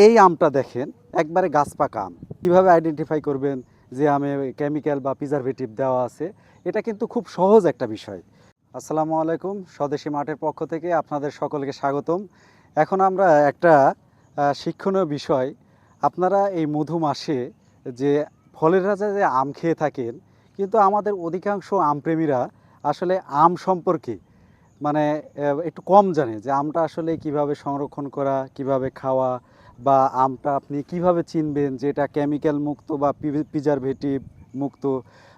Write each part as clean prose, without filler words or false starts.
এই আমটা দেখেন একবারে গাছ পাকা আম। কীভাবে আইডেন্টিফাই করবেন যে আমে কেমিক্যাল বা প্রিজারভেটিভ দেওয়া আছে? এটা কিন্তু খুব সহজ একটা বিষয়। আসসালামু আলাইকুম, স্বদেশী মাঠের পক্ষ থেকে আপনাদের সকলকে স্বাগতম। এখন আমরা একটা শিক্ষণীয় বিষয়, আপনারা এই মধু মাসে যে ফলের রাজা যে আম খেয়ে থাকেন, কিন্তু আমাদের অধিকাংশ আমপ্রেমীরা আসলে আম সম্পর্কে মানে একটু কম জানে যে আমটা আসলে কিভাবে সংরক্ষণ করা, কিভাবে খাওয়া, বা আমটা আপনি কিভাবে চিনবেন যে এটা কেমিক্যাল মুক্ত বা প্রিজারভেটিভ মুক্ত,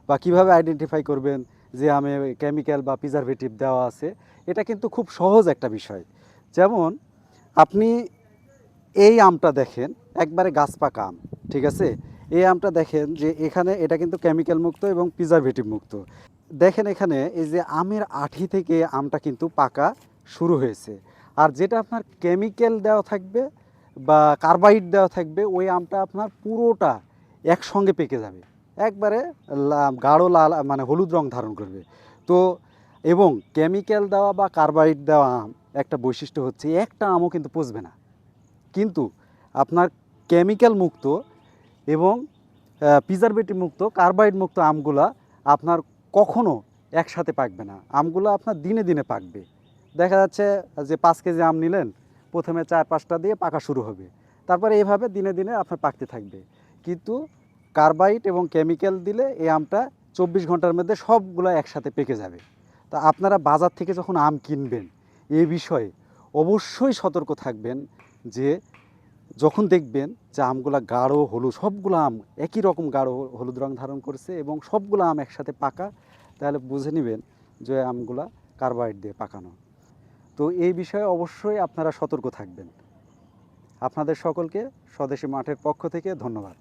বা কিভাবে আইডেন্টিফাই করবেন যে আমে কেমিক্যাল বা প্রিজারভেটিভ দেওয়া আছে। এটা কিন্তু খুব সহজ একটা বিষয়। যেমন আপনি এই আমটা দেখেন একবারে গাছ পাকা আম, ঠিক আছে? এই আমটা দেখেন যে এখানে এটা কিন্তু কেমিক্যাল মুক্ত এবং প্রিজারভেটিভ মুক্ত। দেখেন এখানে এই যে আমের আঁটি থেকে আমটা কিন্তু পাকা শুরু হয়েছে। আর যেটা আপনার কেমিক্যাল দেওয়া থাকবে বা কার্বাইড দেওয়া থাকবে, ওই আমটা আপনার পুরোটা একসঙ্গে পেকে যাবে, একবারে গাঢ় লাল মানে হলুদ রং ধারণ করবে। তো এবং কেমিক্যাল দেওয়া বা কার্বাইড দেওয়া আম একটা বৈশিষ্ট্য হচ্ছে একটা আমও কিন্তু পচবে না। কিন্তু আপনার কেমিক্যাল মুক্ত এবং প্রিজারভেটিভ মুক্ত, কার্বাইড মুক্ত আমগুলা আপনার কখনো একসাথে পাকবে না। আমগুলো আপনার দিনে দিনে পাকবে। দেখা যাচ্ছে যে 5 কেজি আম নিলেন, প্রথমে 4-5টা দিয়ে পাকা শুরু হবে, তারপরে এইভাবে দিনে দিনে আপনার পাকতে থাকবে। কিন্তু কার্বাইড এবং কেমিক্যাল দিলে এই আমটা 24 ঘন্টার মধ্যে সবগুলো একসাথে পেকে যাবে। তা আপনারা বাজার থেকে যখন আম কিনবেন, এই বিষয়ে অবশ্যই সতর্ক থাকবেন যে যখন দেখবেন যে আমগুলা গাঢ় হলুদ, সবগুলো আম একই রকম গাঢ় হলুদ রং ধারণ করছে এবং সবগুলো আম একসাথে পাকা, তাহলে বুঝে নেবেন যে আমগুলা কার্বাইড দিয়ে পাকানো। তো এই বিষয়ে অবশ্যই আপনারা সতর্ক থাকবেন। আপনাদের সকলকে স্বদেশী মাঠের পক্ষ থেকে ধন্যবাদ।